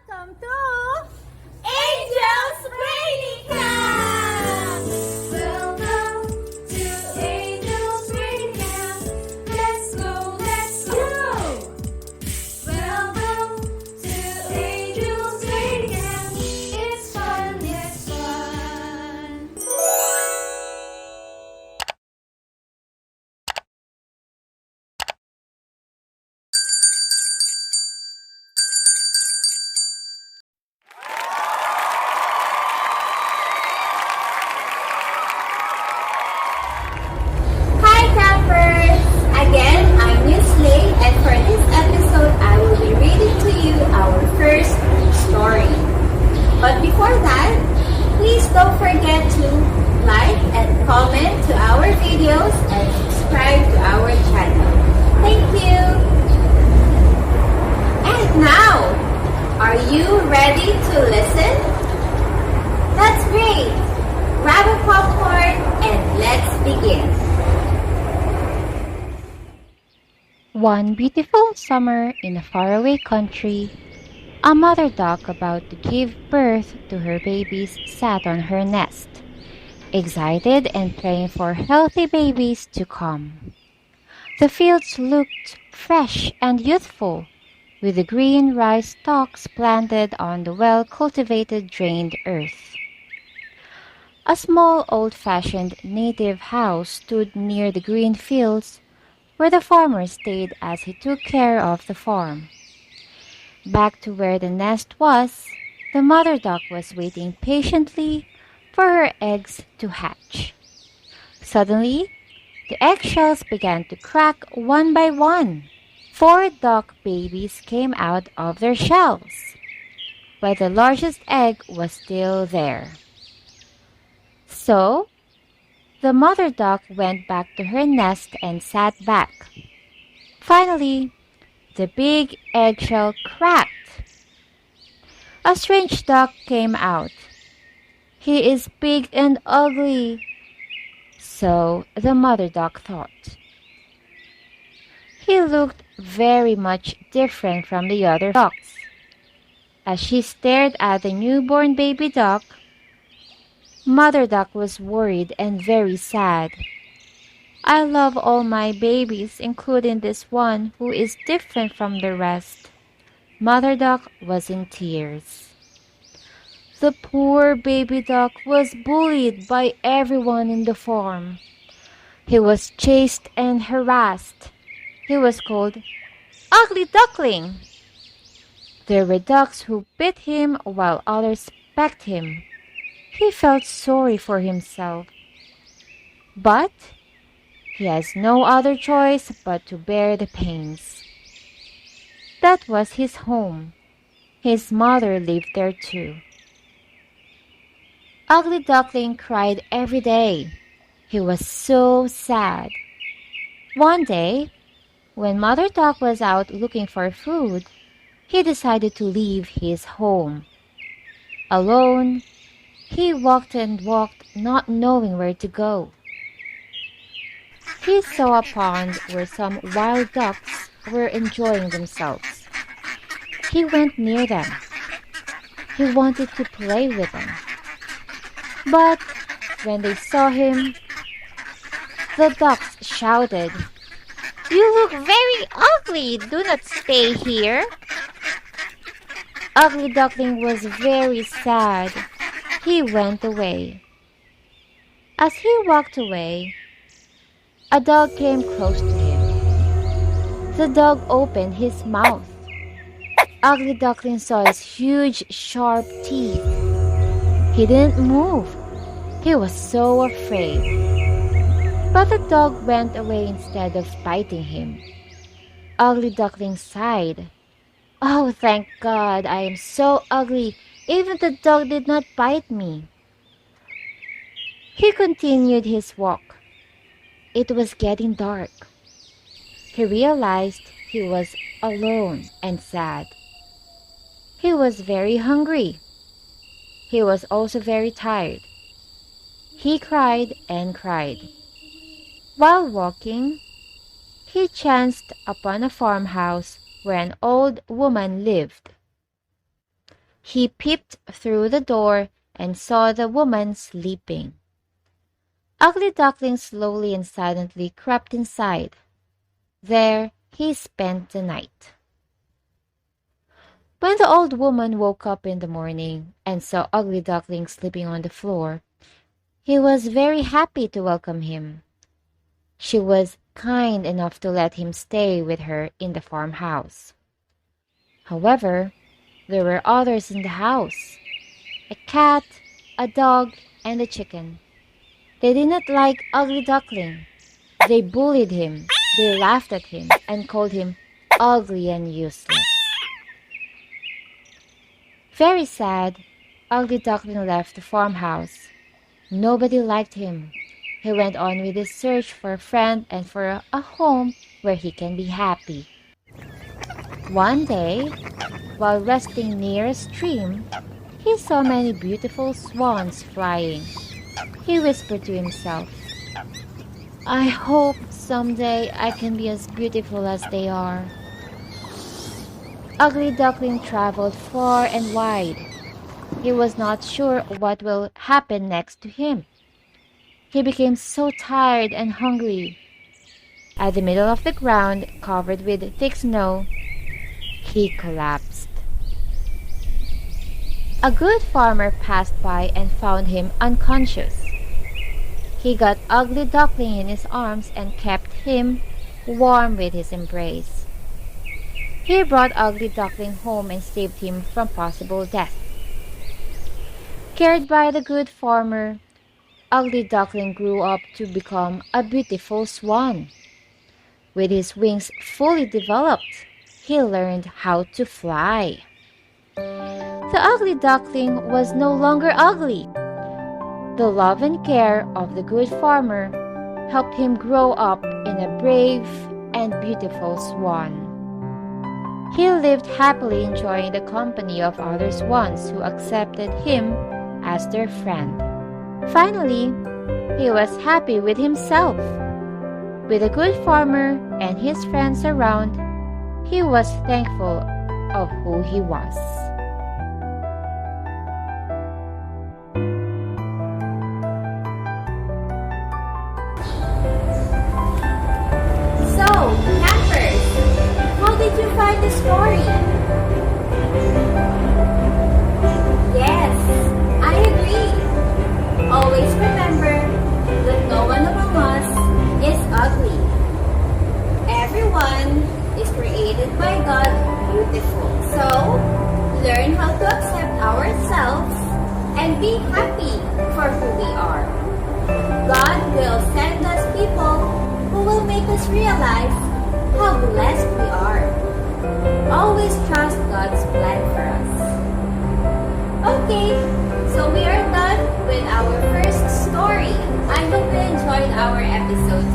Welcome to Angel's Training Camp! Welcome to Angel's Training Camp. Let's go, let's go! Welcome to Angel's Training Camp. It's fun, it's fun. Hi campers! Again, I'm Miss Lay, and for this episode, I will be reading to you our first story. But before that, please don't forget to like and comment to our videos and subscribe to our channel. Thank you! And now, are you ready to listen? That's great! Grab a popcorn and let's begin. One beautiful summer in a faraway country, a mother duck about to give birth to her babies sat on her nest, excited and praying for healthy babies to come. The fields looked fresh and youthful, with the green rice stalks planted on the well-cultivated drained earth. A small old-fashioned native house stood near the green fields where the farmer stayed as he took care of the farm. Back to where the nest was, the mother duck was waiting patiently for her eggs to hatch. Suddenly, the eggshells began to crack one by one. 4 duck babies came out of their shells, but the largest egg was still there. So, the mother duck went back to her nest and sat back. Finally, the big eggshell cracked. A strange duck came out. He is big and ugly, so the mother duck thought. He looked very much different from the other ducks. As she stared at the newborn baby duck, Mother Duck was worried and very sad. I love all my babies, including this one who is different from the rest. Mother Duck was in tears. The poor baby duck was bullied by everyone in the farm. He was chased and harassed. He was called Ugly Duckling. There were ducks who bit him while others pecked him. He felt sorry for himself. But he has no other choice but to bear the pains. That was his home. His mother lived there too. Ugly Duckling cried every day. He was so sad. One day, when Mother Duck was out looking for food, he decided to leave his home. Alone, he walked and walked, not knowing where to go. He saw a pond where some wild ducks were enjoying themselves. He went near them. He wanted to play with them. But when they saw him, the ducks shouted, "You look very ugly! Do not stay here!" Ugly Duckling was very sad. He went away. As he walked away, a dog came close to him. The dog opened his mouth. Ugly Duckling saw his huge, sharp teeth. He didn't move. He was so afraid. But the dog went away instead of biting him. Ugly Duckling sighed. "Oh, thank God, I am so ugly. Even the dog did not bite me." He continued his walk. It was getting dark. He realized he was alone and sad. He was very hungry. He was also very tired. He cried and cried. While walking, he chanced upon a farmhouse where an old woman lived. He peeped through the door and saw the woman sleeping. Ugly Duckling slowly and silently crept inside. There he spent the night. When the old woman woke up in the morning and saw Ugly Duckling sleeping on the floor, he was very happy to welcome him. She was kind enough to let him stay with her in the farmhouse. However, there were others in the house: a cat, a dog, and a chicken. They did not like Ugly Duckling. They bullied him, they laughed at him, and called him ugly and useless. Very sad, Ugly Duckling left the farmhouse. Nobody liked him. He went on with his search for a friend and for a home where he can be happy. One day, while resting near a stream, he saw many beautiful swans flying. He whispered to himself, "I hope someday I can be as beautiful as they are." Ugly Duckling traveled far and wide. He was not sure what will happen next to him. He became so tired and hungry. At the middle of the ground, covered with thick snow, he collapsed. A good farmer passed by and found him unconscious. He got Ugly Duckling in his arms and kept him warm with his embrace. He brought Ugly Duckling home and saved him from possible death. Cared by the good farmer, Ugly Duckling grew up to become a beautiful swan. With his wings fully developed, he learned how to fly. The Ugly Duckling was no longer ugly. The love and care of the good farmer helped him grow up in a brave and beautiful swan. He lived happily enjoying the company of other swans who accepted him as their friend. Finally, he was happy with himself. With a good farmer and his friends around, he was thankful of who he was. So, campers, how did you find the story? Yes, I agree. Always remember that no one among us is ugly. Everyone is created by God beautiful. So, learn how to accept ourselves and be happy for who we are. God will send us people who will make us realize how blessed we are. Always trust God's plan for us. Okay, so we are done with our first story. I hope you enjoyed our episode